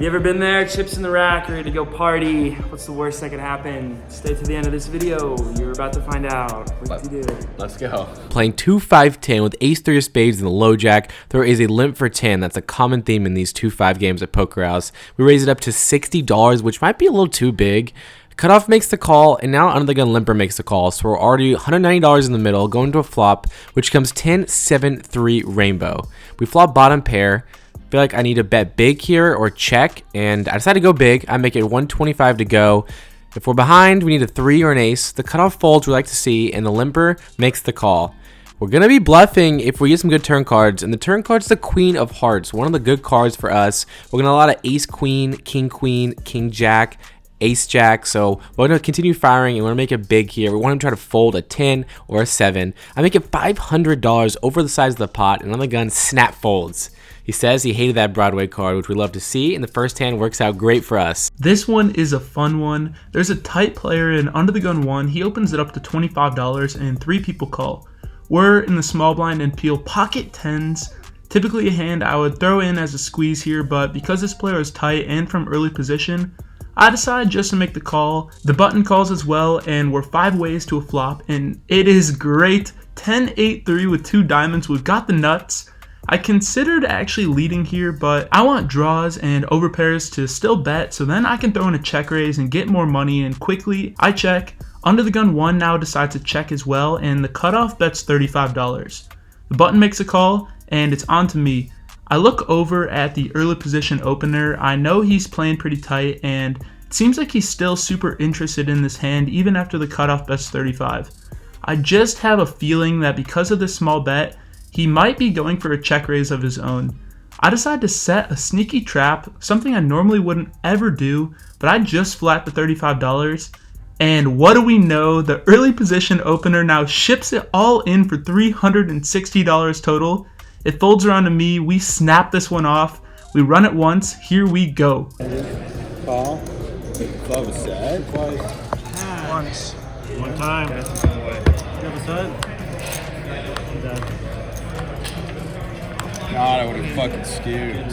You ever been there? Chips in the rack, ready to go party. What's the worst that could happen? Stay to the end of this video. You're about to find out. What do you do? Let's go. Playing 2-5-10 with ace-3 of spades in the low jack, there is a limp for 10. That's a common theme in these 2-5 games at Poker House. We raise it up to $60, which might be a little too big. Cutoff makes the call, and now under the gun limper makes the call. So we're already $190 in the middle, going to a flop, which comes 10-7-3 rainbow. We flop bottom pair. Feel like I need to bet big here or check, and I decided to go big. I make it 125 to go. If we're behind, we need a 3 or an ace. The cutoff folds we like to see, and the limper makes the call. We're going to be bluffing if we get some good turn cards, and the turn card's the Queen of Hearts, one of the good cards for us. We're going to have a lot of ace queen, king jack, ace jack, so we're going to continue firing and we're going to make it big here. We want to try to fold a 10 or a 7. I make it $500 over the size of the pot, and on the gun, snap folds. He says he hated that Broadway card, which we love to see, and the first hand works out great for us. This one is a fun one. There's a tight player in under the gun 1. He opens it up to $25 and 3 people call. We're in the small blind and peel pocket 10s. Typically a hand I would throw in as a squeeze here, but because this player is tight and from early position, I decide just to make the call. The button calls as well, and we're 5 ways to a flop, and it is great. 10-8-3 with 2 diamonds. We've got the nuts. I considered actually leading here, but I want draws and overpairs to still bet, so then I can throw in a check raise and get more money, and quickly I check. Under the gun 1 now decides to check as well, and the cutoff bets $35. The button makes a call, and it's on to me. I look over at the early position opener. I know he's playing pretty tight, and it seems like he's still super interested in this hand even after the cutoff bets 35. I just have a feeling that because of this small bet, he might be going for a check raise of his own. I decide to set a sneaky trap, something I normally wouldn't ever do, but I just flat the $35. And what do we know? The early position opener now ships it all in for $360 total. It folds around to me. We snap this one off. We run it once. Here we go. Call. Club is sad. Once. One time. You have a stud? God, I would have fucking skewed.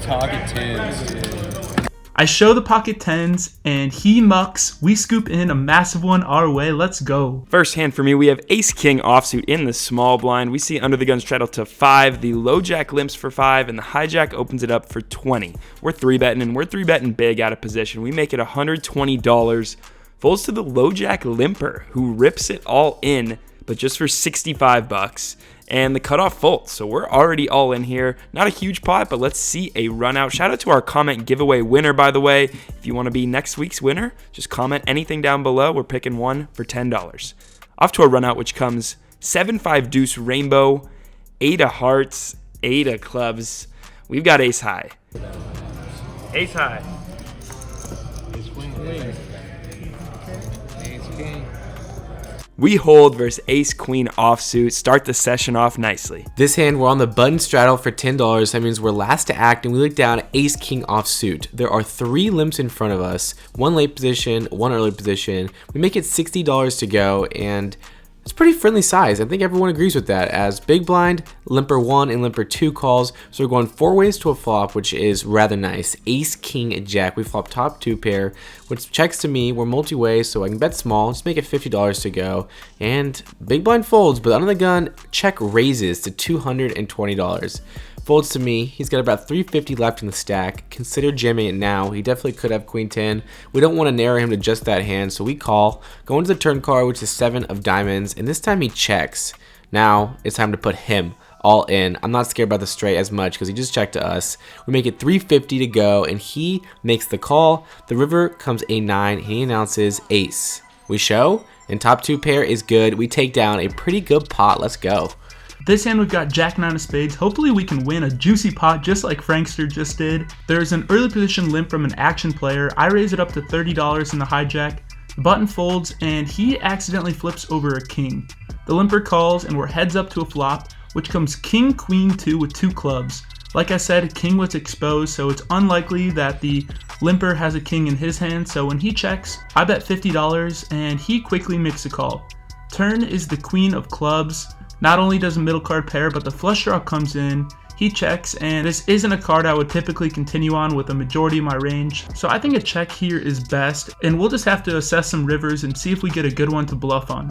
Target 10s, dude. I show the pocket 10s, and he mucks. We scoop in a massive one our way. Let's go. First hand for me, we have ace-king offsuit in the small blind. We see under the gun straddle to 5. The low jack limps for 5, and the hijack opens it up for 20. We're 3-betting, and we're 3-betting big out of position. We make it $120. Folds to the low jack limper, who rips it all in, but just for $65. And the cutoff folds, so we're already all in here. Not a huge pot, but let's see a run out. Shout out to our comment giveaway winner, by the way. If you want to be next week's winner, just comment anything down below. We're picking one for $10. Off to a run out, which comes 7-5 deuce rainbow, 8 of hearts, 8 of clubs. We've got ace high. Ace high. Ace queen. Ace king. We hold versus ace-queen offsuit. Start the session off nicely. This hand, we're on the button straddle for $10. That means we're last to act, and we look down at ace-king offsuit. There are 3 limps in front of us, 1 late position, 1 early position. We make it $60 to go, and it's pretty friendly size. I think everyone agrees with that, as big blind, limper 1 and limper 2 calls. So we're going 4 ways to a flop, which is rather nice. Ace, king, jack. We flop top 2 pair, which checks to me. We're multi-way, so I can bet small. Just make it $50 to go. And big blind folds, but under the gun, check raises to $220. Folds to me. He's got about $350 left in the stack. Consider jamming it now. He definitely could have queen 10. We don't want to narrow him to just that hand, so we call. Go into the turn card, which is 7 of diamonds, and this time he checks. Now it's time to put him all in. I'm not scared about the straight as much because he just checked to us. We make it $350 to go, and he makes the call. The river comes a 9. He announces ace. We show, and top 2 pair is good. We take down a pretty good pot. Let's go. This hand we've got jack 9 of spades. Hopefully we can win a juicy pot just like Frankster just did. There's an early position limp from an action player. I raise it up to $30 in the hijack. The button folds, and he accidentally flips over a king. The limper calls, and we're heads up to a flop, which comes king queen 2 with 2 clubs. Like I said, king was exposed, so it's unlikely that the limper has a king in his hand, so when he checks, I bet $50, and he quickly makes a call. Turn is the queen of clubs. Not only does a middle card pair, but the flush draw comes in. He checks, and this isn't a card I would typically continue on with a majority of my range, so I think a check here is best, and we'll just have to assess some rivers and see if we get a good one to bluff on.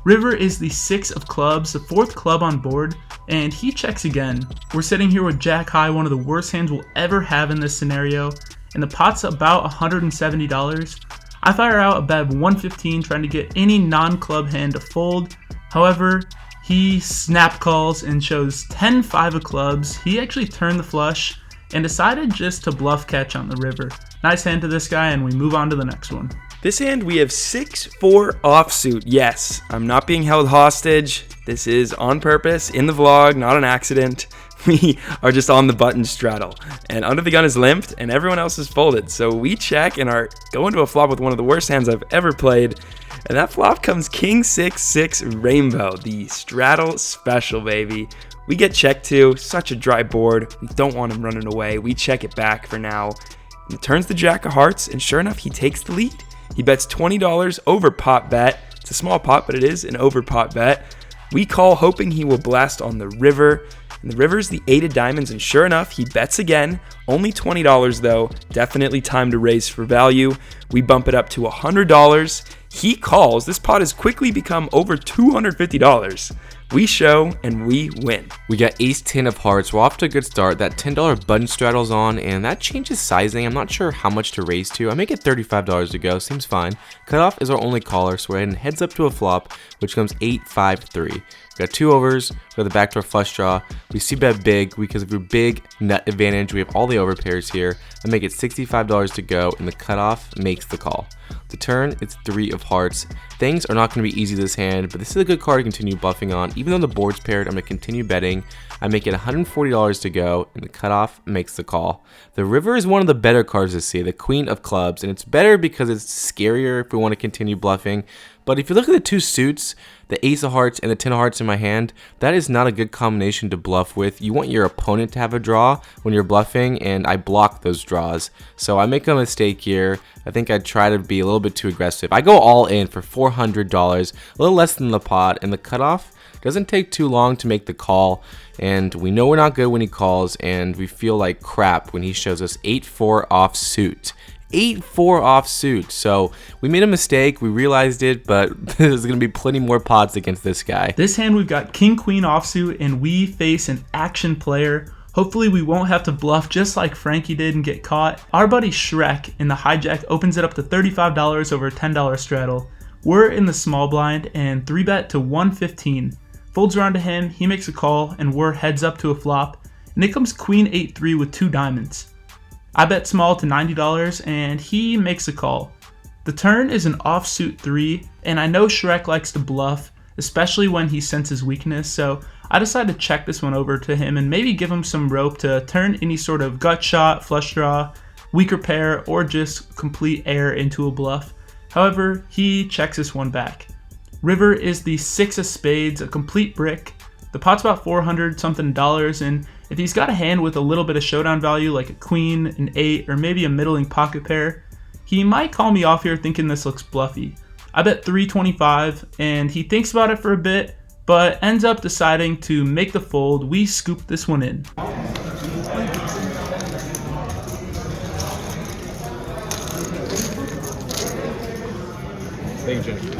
River is the 6 of clubs, the 4th club on board, and he checks again. We're sitting here with Jack High, one of the worst hands we'll ever have in this scenario, and the pot's about $170. I fire out a bet of 115 trying to get any non-club hand to fold. However, he snap calls and shows 10-5 of clubs. He actually turned the flush and decided just to bluff catch on the river. Nice hand to this guy, and we move on to the next one. This hand, we have 6-4 offsuit. Yes, I'm not being held hostage. This is on purpose in the vlog, not an accident. We are just on the button straddle, and under the gun is limped, and everyone else is folded. So we check and are going to a flop with one of the worst hands I've ever played. And that flop comes King 6-6 Rainbow, the straddle special, baby. We get checked to, such a dry board. We don't want him running away. We check it back for now. And it turns the Jack of Hearts, and sure enough, he takes the lead. He bets $20 over pot bet. It's a small pot, but it is an over pot bet. We call, hoping he will blast on the river. And the river's the 8 of diamonds, and sure enough, he bets again. Only $20 though. Definitely time to raise for value. We bump it up to $100. He calls. This pot has quickly become over $250. We show and we win. We got ace 10 of hearts. We're off to a good start. That $10 button straddles on, and that changes sizing. I'm not sure how much to raise to. I make it $35 to go. Seems fine. Cutoff is our only caller, so we're heading heads up to a flop, which comes 8-5-3. We got 2 overs. We got the backdoor flush draw. We see bet big because of your big nut advantage. We have all the overpairs here. I make it $65 to go, and the cutoff makes the call. The turn, it's 3 of hearts. Things are not going to be easy this hand, but this is a good card to continue bluffing on. Even though the board's paired, I'm going to continue betting. I make it $140 to go, and the cutoff makes the call. The river is one of the better cards to see, the queen of clubs, and it's better because it's scarier if we want to continue bluffing. But if you look at the 2 suits, the ace of hearts and the 10 of hearts in my hand, that is not a good combination to bluff with. You want your opponent to have a draw when you're bluffing, and I block those draws. So I make a mistake here. I think I try to be a little bit too aggressive. I go all in for $400, a little less than the pot, and the cutoff doesn't take too long to make the call. And we know we're not good when he calls, and we feel like crap when he shows us 8-4 offsuit. 8-4 offsuit. So we made a mistake, we realized it, but there's going to be plenty more pots against this guy. This hand we've got King Queen offsuit, and we face an action player. Hopefully we won't have to bluff just like Frankie did and get caught. Our buddy Shrek in the hijack opens it up to $35 over a $10 straddle. We're in the small blind and 3-bet to 115. Folds around to him, he makes a call, and we're heads up to a flop. And it comes Queen 8-3 with 2 diamonds. I bet small to $90 and he makes a call. The turn is an offsuit 3, and I know Shrek likes to bluff, especially when he senses weakness, so I decided to check this one over to him and maybe give him some rope to turn any sort of gut shot, flush draw, weaker pair, or just complete air into a bluff. However, he checks this one back. River is the 6 of spades, a complete brick. The pot's about $400 something, and if he's got a hand with a little bit of showdown value like a queen, an 8, or maybe a middling pocket pair, he might call me off here thinking this looks bluffy. I bet $325, and he thinks about it for a bit, but ends up deciding to make the fold. We scoop this one in. Thank you, Jenny.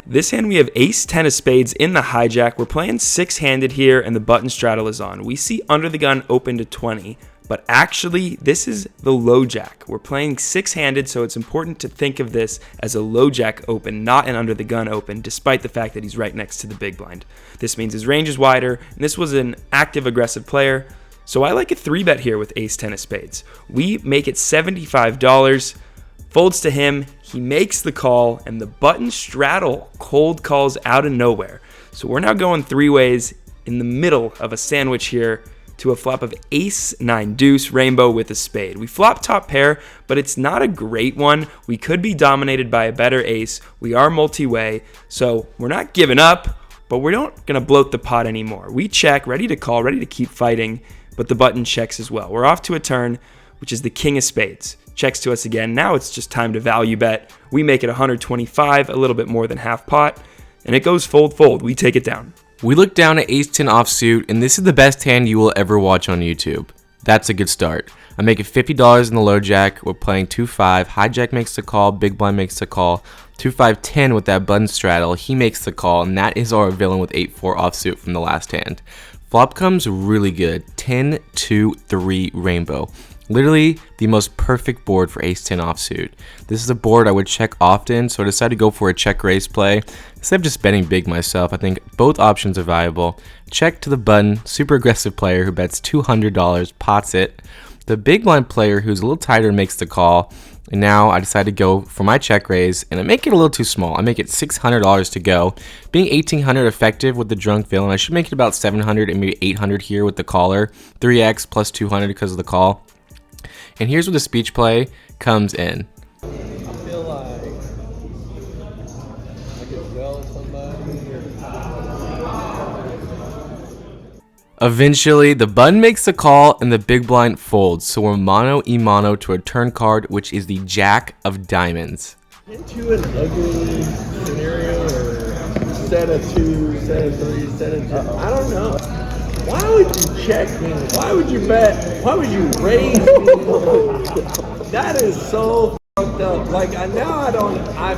This hand we have ace 10 of spades in the hijack. We're playing 6-handed here, and the button straddle is on. We see under the gun open to 20, but actually this is the low jack. We're playing 6-handed, so it's important to think of this as a low jack open, not an under the gun open, despite the fact that he's right next to the big blind. This means his range is wider, and this was an active aggressive player, so I like a 3-bet here with ace 10 of spades. We make it $75. Folds to him, he makes the call, and the button straddle cold calls out of nowhere. So we're now going 3 ways in the middle of a sandwich here to a flop of ace 9 deuce rainbow with a spade. We flop top pair, but it's not a great one. We could be dominated by a better ace. We are multi-way, so we're not giving up, but we're not gonna bloat the pot anymore. We check, ready to call, ready to keep fighting, but the button checks as well. We're off to a turn, which is the king of spades. Checks to us again. Now it's just time to value bet. We make it 125, a little bit more than half pot, and it goes fold fold. We take it down. We look down at ace-10 offsuit, and this is the best hand you will ever watch on YouTube. That's a good start. I'm making $50 in the low jack. We're playing 2-5. Hijack makes the call. Big blind makes the call. 2-5-10 with that button straddle. He makes the call, and that is our villain with 8-4 offsuit from the last hand. Flop comes really good. 10-2-3 rainbow. Literally the most perfect board for ace-10 offsuit. This is a board I would check often, so I decided to go for a check raise play. Instead of just betting big myself, I think both options are viable. Check to the button, super aggressive player who bets $200, pots it. The big blind player who's a little tighter makes the call. And now I decided to go for my check raise, and I make it a little too small. I make it $600 to go. Being $1,800 effective with the drunk villain, I should make it about $700 and maybe $800 here with the caller. 3x plus 200 because of the call. And here's where the speech play comes in. I feel like I could yell at somebody. Eventually, the button makes the call and the big blind folds. So we're mono-e-mono to a turn card, which is the Jack of Diamonds. Into an ugly scenario or set of 2, set of 3, set of 2. I don't know. Why would you check me? Why would you bet? Why would you raise me? That is so fucked up. Like I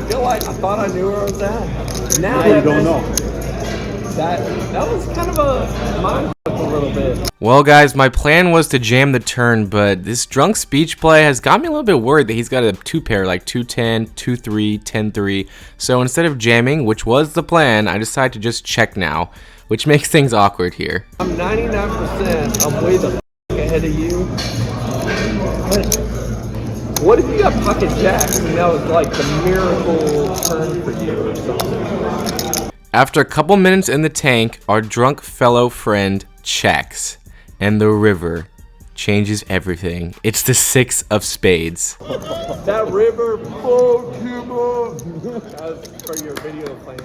feel like I thought I knew where I was at. Now you don't know. That was kind of a mind fuck a little bit. Well guys, my plan was to jam the turn, but this drunk speech play has got me a little bit worried that he's got a 2-pair like 2-10, 2-3, 10-3. So instead of jamming, which was the plan, I decided to just check now, which makes things awkward here. I'm 99%. I'm way the fuck ahead of you. But what if you got pocket jacks and that was like the miracle turn for you or something? After a couple minutes in the tank, our drunk fellow friend checks, and the river changes everything. It's the 6 of spades. That river, Pokemon. That was for your video plan.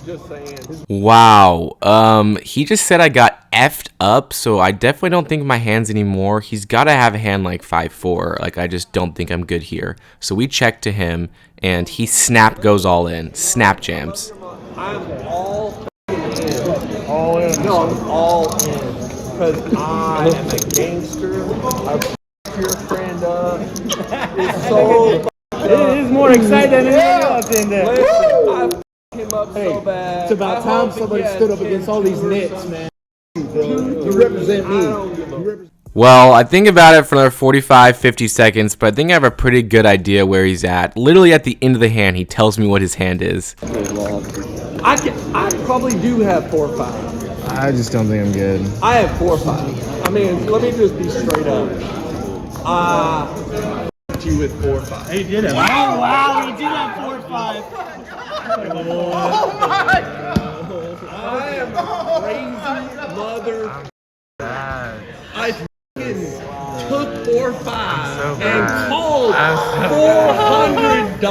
Just saying. Wow. He just said I got effed up, so I definitely don't think my hands anymore. He's got to have a hand like 5-4. Like, I just don't think I'm good here. So we check to him, and he goes all in. Snap jams. I'm all in. All in? No, I'm all in. Because I am a gangster. I f*** your friend up. It's so It is more exciting than anything else in there. Listen, I f*** him up so bad. It's about time somebody stood up against all these nits, man. You represent me. Well, I think about it for another 45, 50 seconds, but I think I have a pretty good idea where he's at. Literally at the end of the hand, he tells me what his hand is. I probably do have 4-5. I just don't think I'm good. I have 4-5. I mean, let me just be straight up. You with 4-5. He did it. Oh, wow, he did have 4-5. I am crazy mother. I took 4-5 and called $400.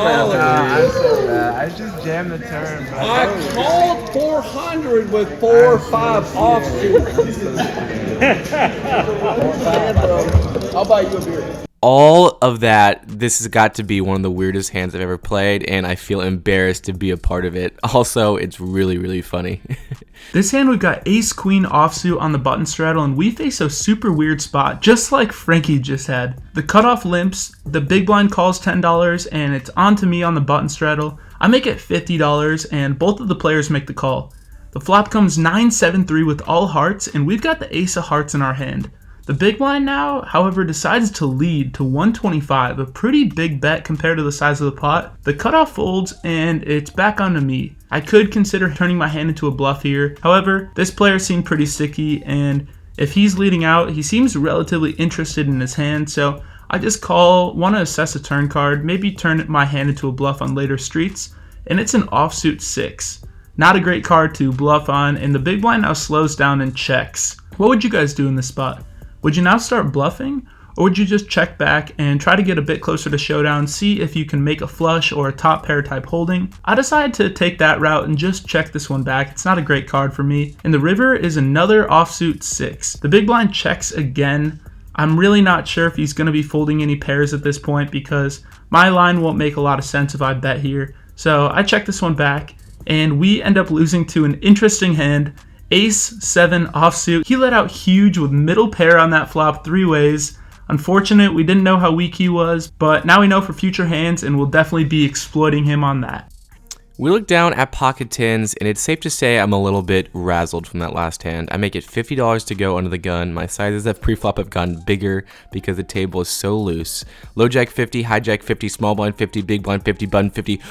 I just jammed the turn. I called 400 with 4-5 offsuit. I'll buy you a beer. All of that, this has got to be one of the weirdest hands I've ever played, and I feel embarrassed to be a part of it. Also, it's really, really funny. This hand, we've got ace-queen offsuit on the button straddle, and we face a super weird spot, just like Frankie just had. The cutoff limps, the big blind calls $10, and it's on to me on the button straddle. I make it $50, and both of the players make the call. The flop comes 9-7-3 with all hearts, and we've got the ace of hearts in our hand. The big blind now, however, decides to lead to 125, a pretty big bet compared to the size of the pot. The cutoff folds, and it's back onto me. I could consider turning my hand into a bluff here. However, this player seemed pretty sticky, and if he's leading out, he seems relatively interested in his hand, so I just call, want to assess a turn card, maybe turn my hand into a bluff on later streets, and it's an offsuit 6. Not a great card to bluff on, and the big blind now slows down and checks. What would you guys do in this spot? Would you now start bluffing, or would you just check back and try to get a bit closer to showdown, see if you can make a flush or a top pair type holding? I decided to take that route and just check this one back. It's not a great card for me. And the river is another offsuit 6. The big blind checks again. I'm really not sure if he's going to be folding any pairs at this point because my line won't make a lot of sense if I bet here. So I check this one back, and we end up losing to an interesting hand Ace-7 offsuit. He let out huge with middle pair on that flop 3 ways. Unfortunate, we didn't know how weak he was, but now we know for future hands, and we'll definitely be exploiting him on that. We look down at pocket tens, and it's safe to say I'm a little bit razzled from that last hand. I make it $50 to go under the gun. My sizes of pre-flop have gotten bigger because the table is so loose. Low jack 50, high jack 50, small blind 50, big blind 50, button 50.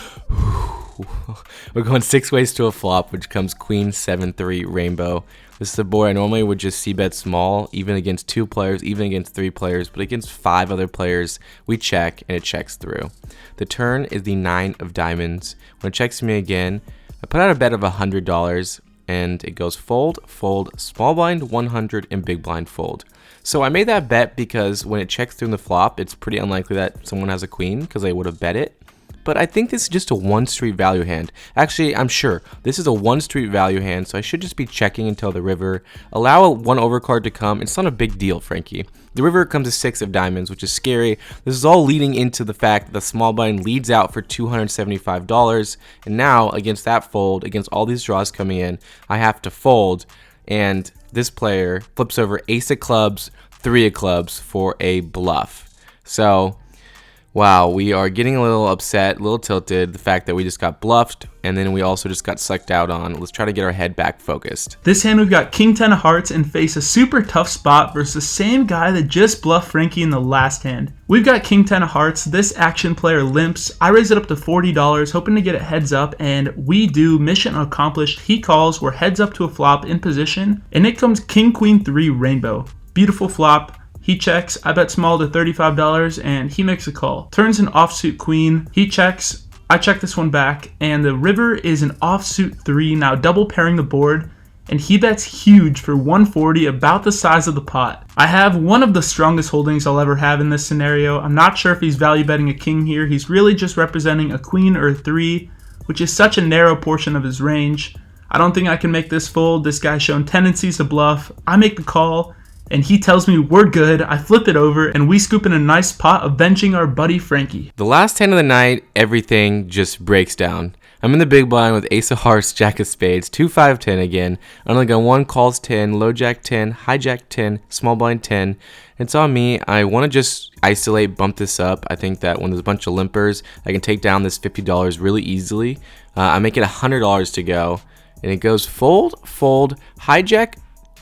We're going 6 ways to a flop, which comes queen 7-3 rainbow. This is a board I normally would just c-bet small, even against 2 players, even against 3 players, but against 5 other players, we check, and it checks through. The turn is the 9 of diamonds. When it checks me again, I put out a bet of $100, and it goes fold, fold, small blind 100, and big blind fold. So I made that bet because when it checks through the flop, it's pretty unlikely that someone has a queen, because they would have bet it. But I think this is just a 1 street value hand. Actually, I'm sure this is a 1 street value hand, so I should just be checking until the river. Allow a 1 overcard to come. It's not a big deal, Frankie. The river comes to 6 of diamonds, which is scary. This is all leading into the fact that the small blind leads out for $275. And now, against that fold, against all these draws coming in, I have to fold. And this player flips over ace of clubs, 3 of clubs for a bluff. So wow, we are getting a little upset, a little tilted, the fact that we just got bluffed, and then we also just got sucked out on. Let's try to get our head back focused. This hand, we've got king 10 of hearts and face a super tough spot versus the same guy that just bluffed Frankie in the last hand. We've got king 10 of hearts. This action player limps. I raise it up to $40, hoping to get it heads up, and we do. Mission accomplished. He calls. We're heads up to a flop in position, and it comes king queen 3 rainbow. Beautiful flop. He checks, I bet small to $35, and he makes a call. Turns an offsuit queen, he checks, I check this one back, and the river is an offsuit 3, now double pairing the board, and he bets huge for 140, about the size of the pot. I have one of the strongest holdings I'll ever have in this scenario. I'm not sure if he's value betting a king here. He's really just representing a queen or a 3, which is such a narrow portion of his range. I don't think I can make this fold. This guy's shown tendencies to bluff. I make the call, and he tells me we're good. I flip it over, and we scoop in a nice pot, avenging our buddy Frankie. The last hand of the night, everything just breaks down. I'm in the big blind with ace of hearts, jack of spades, 2, 5, 10 again. Only gun 1 calls 10, low jack 10, high jack 10, small blind 10. It's on me. I want to just isolate, bump this up. I think that when there's a bunch of limpers, I can take down this $50 really easily. I make it $100 to go, and it goes fold, fold, hijack,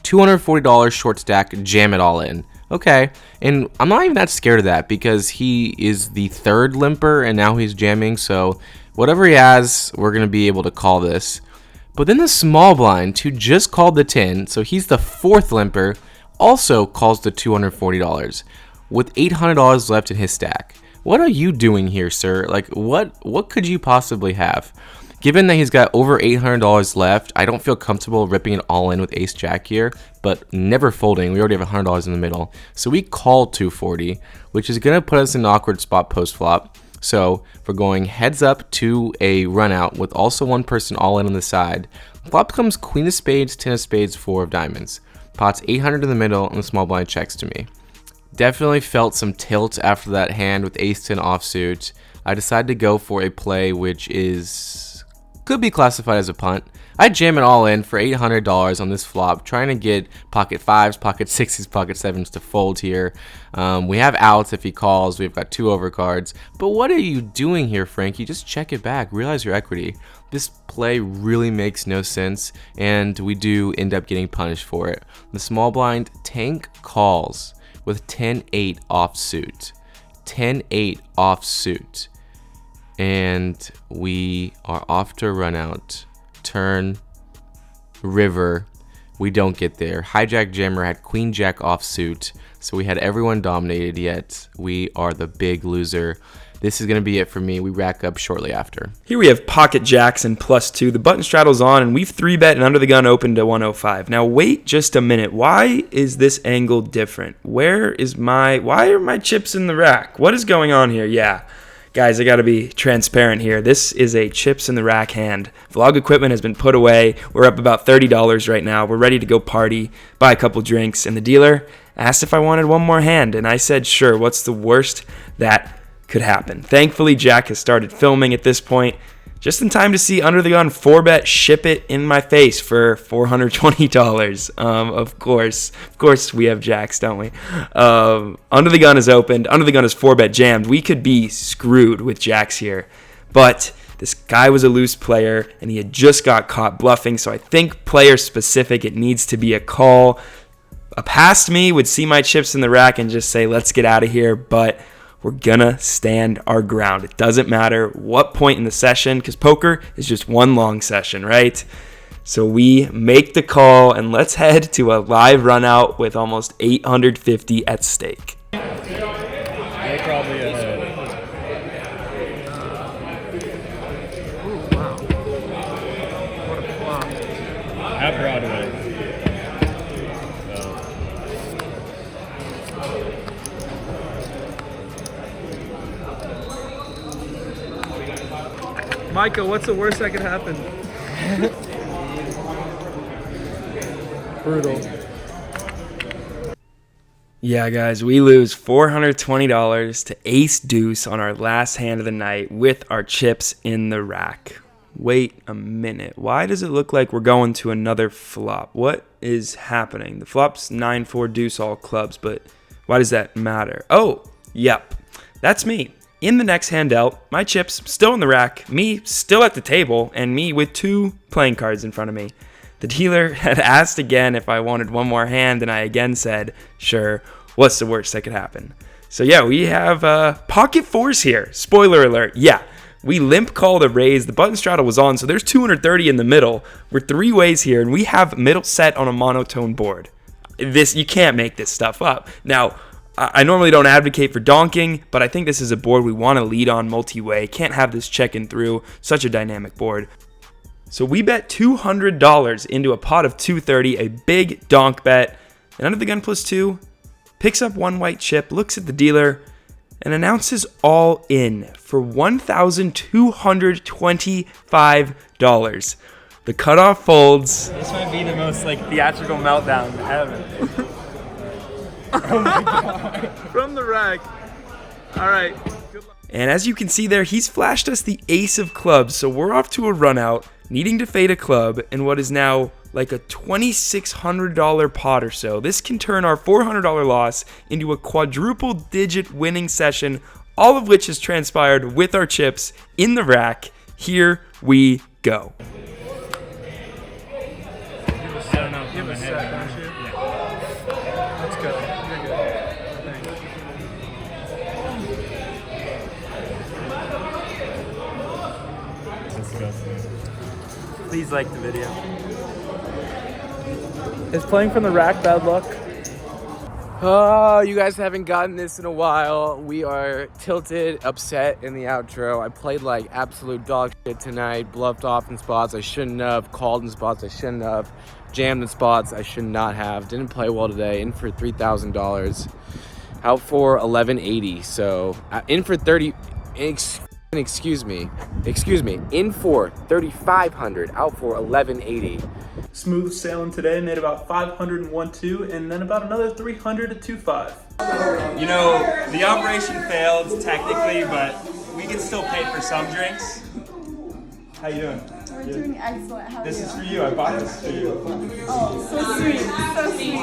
$240 short stack, jam it all in. Okay, and I'm not even that scared of that because he is the 3rd limper and now he's jamming, so whatever he has, we're going to be able to call this. But then the small blind, who just called the 10, so he's the 4th limper, also calls the $240 with $800 left in his stack. What are you doing here, sir? Like, what could you possibly have? Given that he's got over $800 left, I don't feel comfortable ripping it all in with ace jack here, but never folding. We already have $100 in the middle. So we call 240, which is going to put us in an awkward spot post flop. So we're going heads up to a run out with also one person all in on the side. Flop comes queen of spades, 10 of spades, 4 of diamonds. Pot's 800 in the middle, and the small blind checks to me. Definitely felt some tilt after that hand with ace 10 offsuit. I decided to go for a play which could be classified as a punt. I jam it all in for $800 on this flop, trying to get pocket 5s, pocket 6s, pocket 7s to fold here. We have outs if he calls. We've got 2 overcards. But what are you doing here, Frankie? Just check it back. Realize your equity. This play really makes no sense, and we do end up getting punished for it. The small blind tank calls with 10-8 offsuit. 10-8 offsuit. And we are off to a run out. Turn, river, we don't get there. Hijack jammer had queen jack offsuit, so we had everyone dominated, yet we are the big loser. This is going to be it for me. We rack up shortly after. Here we have pocket jacks and +2. The button straddle's on, and we've 3-bet and under the gun open to 105. Now wait just a minute. Why is this angle different? Why are my chips in the rack? What is going on here? Yeah. Guys, I gotta be transparent here. This is a chips in the rack hand. Vlog equipment has been put away. We're up about $30 right now. We're ready to go party, buy a couple drinks, and the dealer asked if I wanted one more hand, and I said sure. What's the worst that could happen? Thankfully, Jack has started filming at this point. just in time to see Under the Gun 4-bet ship it in my face for $420. Of course we have jacks, don't we? Under the Gun is opened. Under the Gun is 4-bet jammed. We could be screwed with jacks here, but this guy was a loose player, and he had just got caught bluffing, so I think player-specific, it needs to be a call. A past me would see my chips in the rack and just say, let's get out of here, but we're gonna stand our ground. It doesn't matter what point in the session, because poker is just one long session, right? So we make the call, and let's head to a live run out with almost $850 at stake. They're probably ahead. At Broadway. Micah, what's the worst that could happen? Brutal. Yeah, guys, we lose $420 to ace deuce on our last hand of the night with our chips in the rack. Wait a minute. Why does it look like we're going to another flop? What is happening? The flop's 9-4 deuce all clubs, but why does that matter? Oh, yep. That's me. In the next hand dealt, my chips still in the rack, me still at the table, and me with 2 playing cards in front of me. The dealer had asked again if I wanted one more hand, and I again said, sure, what's the worst that could happen? So yeah, we have pocket fours here. Spoiler alert, yeah. We limp called a raise, the button straddle was on, so there's 230 in the middle. We're 3 ways here, and we have middle set on a monotone board. You can't make this stuff up. Now, I normally don't advocate for donking, but I think this is a board we want to lead on multi-way. Can't have this checking through, such a dynamic board. So we bet $200 into a pot of 230, a big donk bet, and Under the Gun +2 picks up 1 white chip, looks at the dealer, and announces all in for $1,225. The cutoff folds. This might be the most theatrical meltdown ever. Oh my God. From the rack. All right. And as you can see there, he's flashed us the ace of clubs, so we're off to a run out, needing to fade a club in what is now like a $2,600 pot or so. This can turn our $400 loss into a quadruple digit winning session, all of which has transpired with our chips in the rack. Here we go. Give us a set, don't you? Let's go. You're good. Thanks. Please like the video. Is playing from the rack bad luck? Oh, you guys haven't gotten this in a while. We are tilted, upset in the outro. I played like absolute dog shit tonight. Bluffed off in spots I shouldn't have. Called in spots I shouldn't have. Jammed in spots I should not have. Didn't play well today. In for $3,000. Out for $1,180. So in for 30. Excuse me. In for $3,500. Out for $1,180. Smooth sailing today, made about 501.2, and then about another 300 at 2.5. You know, the operation failed technically, but we can still pay for some drinks. How you doing? We're doing excellent. How are This you? is for you. I bought this for you. Oh, so sweet. So sweet.